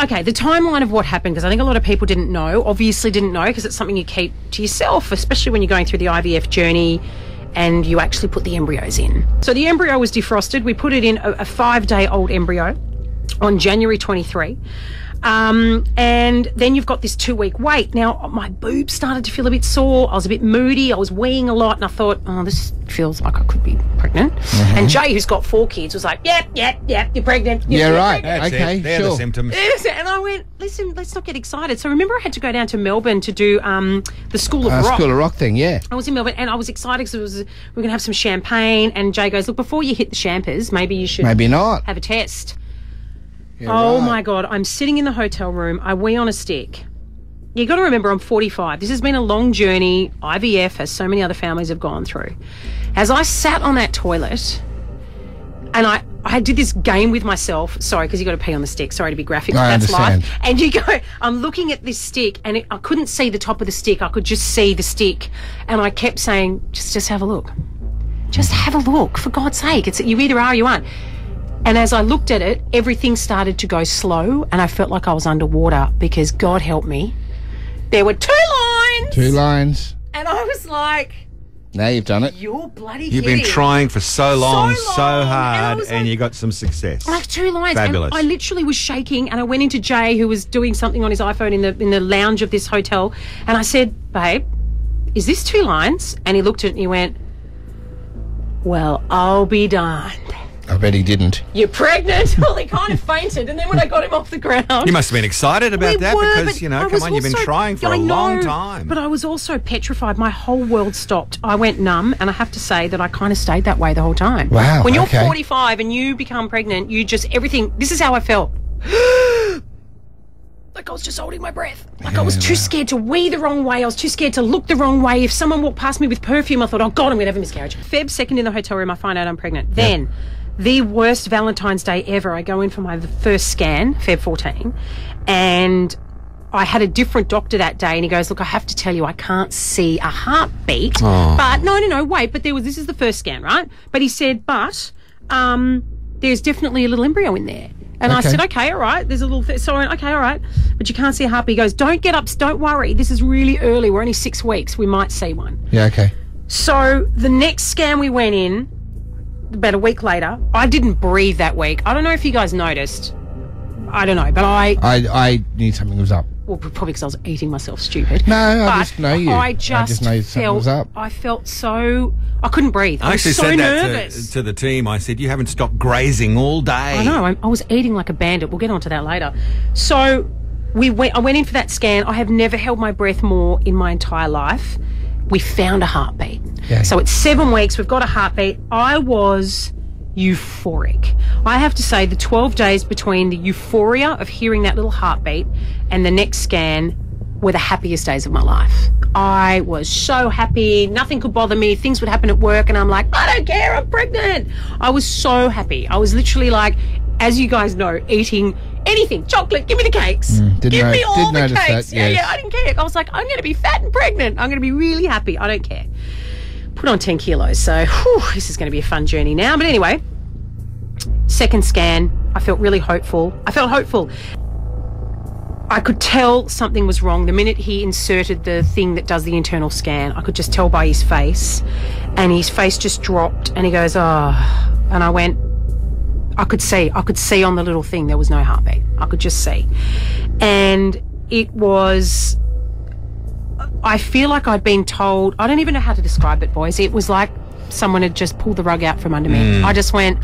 okay, the timeline of what happened, because I think a lot of people obviously didn't know, because it's something you keep to yourself, especially when you're going through the IVF journey and you actually put the embryos in. So the embryo was defrosted. We put it in a 5-day-old embryo on January 23. And then you've got this 2-week wait. Now, my boobs started to feel a bit sore. I was a bit moody. I was weeing a lot. And I thought, oh, this feels like I could be pregnant. Mm-hmm. And Jay, who's got 4 kids, was like, yep, you're pregnant. You're right. Pregnant. Okay, They're sure. the symptoms. And I went, listen, let's not get excited. So remember I had to go down to Melbourne to do the School of Rock. School of Rock thing, yeah. I was in Melbourne and I was excited because we were going to have some champagne. And Jay goes, look, before you hit the champers, maybe you should Maybe not. have a test. Yeah, oh, right. my God. I'm sitting in the hotel room. I wee on a stick. You got to remember, I'm 45. This has been a long journey. IVF, as so many other families have gone through. As I sat on that toilet and I did this game with myself. Sorry, because you got to pee on the stick. Sorry to be graphic, but that's life. And you go, I'm looking at this stick and I couldn't see the top of the stick. I could just see the stick. And I kept saying, just have a look. Just have a look. For God's sake. You either are or you aren't. And as I looked at it, everything started to go slow and I felt like I was underwater because, God help me, there were 2 lines. 2 lines. And I was like, now you've done it. you're bloody You've kidding. been trying for so long, so hard, and and you got some success. Like 2 lines. Fabulous. And I literally was shaking and I went into Jay, who was doing something on his iPhone in the lounge of this hotel, and I said, babe, is this 2 lines? And he looked at it and he went, well, I'll be darned. I bet he didn't. You're pregnant? Well, he kind of fainted. And then when I got him off the ground... You must have been excited about that because, but come on, you've been trying for a long time. But I was also petrified. My whole world stopped. I went numb, and I have to say that I kind of stayed that way the whole time. Wow, when you're okay. 45 and you become pregnant, you just... everything... This is how I felt. Like I was just holding my breath. Like I was too scared to wee the wrong way. I was too scared to look the wrong way. If someone walked past me with perfume, I thought, oh, God, I'm going to have a miscarriage. Feb 2nd in the hotel room, I find out I'm pregnant. Then... the worst Valentine's Day ever. I go in for my first scan, Feb 14, and I had a different doctor that day, and he goes, look, I have to tell you, I can't see a heartbeat. Oh. But, no, wait, but this is the first scan, right? But he said, but there's definitely a little embryo in there. And I said, okay, all right, there's a little... So I went, okay, all right, but you can't see a heartbeat. He goes, don't get up, don't worry, this is really early. We're only 6 weeks. We might see one. Yeah, okay. So the next scan we went in, about a week later, I didn't breathe that week. I don't know if you guys noticed. I don't know, but I knew something was up. Well, probably because I was eating myself stupid. No, I just know you. I just know something was up. I felt so... I couldn't breathe. I was actually so said nervous. that to the team. I said, you haven't stopped grazing all day. I know. I was eating like a bandit. We'll get onto that later. So I went in for that scan. I have never held my breath more in my entire life. We found a heartbeat. Yeah. So it's 7 weeks. We've got a heartbeat. I was euphoric. I have to say the 12 days between the euphoria of hearing that little heartbeat and the next scan were the happiest days of my life. I was so happy. Nothing could bother me. Things would happen at work and I'm like, I don't care. I'm pregnant. I was so happy. I was literally like, as you guys know, eating anything, chocolate, give me the cakes. Give me all the cakes. Yeah, I didn't care. I was like, I'm going to be fat and pregnant. I'm going to be really happy. I don't care. Put on 10 kilos. So this is going to be a fun journey now. But anyway, second scan, I felt really hopeful. I could tell something was wrong. The minute he inserted the thing that does the internal scan, I could just tell by his face. And his face just dropped and he goes, oh. And I went, I could see on the little thing there was no heartbeat. I could just see. And it was, I feel like I'd been told, I don't even know how to describe it, boys. It was like someone had just pulled the rug out from under me. I just went,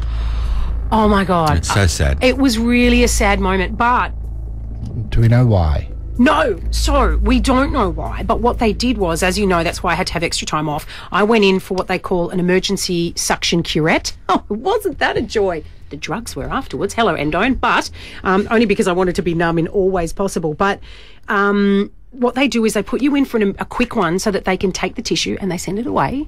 oh my God. It's so sad. It was really a sad moment, but... Do we know why? No, so we don't know why, but what they did was, as you know, that's why I had to have extra time off. I went in for what they call an emergency suction curette. Oh, wasn't that a joy? The drugs were afterwards. Hello, Endone, but only because I wanted to be numb in all ways possible. But what they do is they put you in for a quick one so that they can take the tissue and they send it away.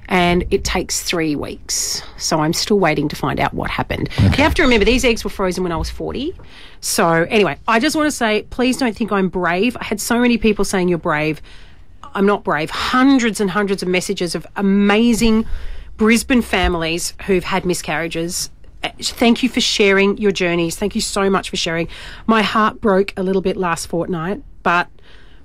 And it takes 3 weeks. So I'm still waiting to find out what happened. Okay. You have to remember, these eggs were frozen when I was 40. So anyway, I just want to say, please don't think I'm brave. I had so many people saying you're brave. I'm not brave. Hundreds and hundreds of messages of amazing Brisbane families who've had miscarriages Thank you for sharing your journeys. Thank you so much for sharing. My heart broke a little bit last fortnight, but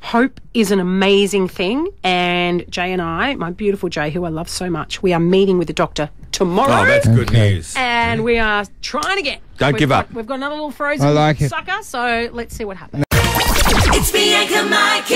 hope is an amazing thing. And Jay and I, my beautiful Jay, who I love so much, we are meeting with the doctor tomorrow. Oh, that's good news. And we are trying to get... Don't give up. We've got another little frozen I like it. sucker, so let's see what happens. It's Bianca, Mike,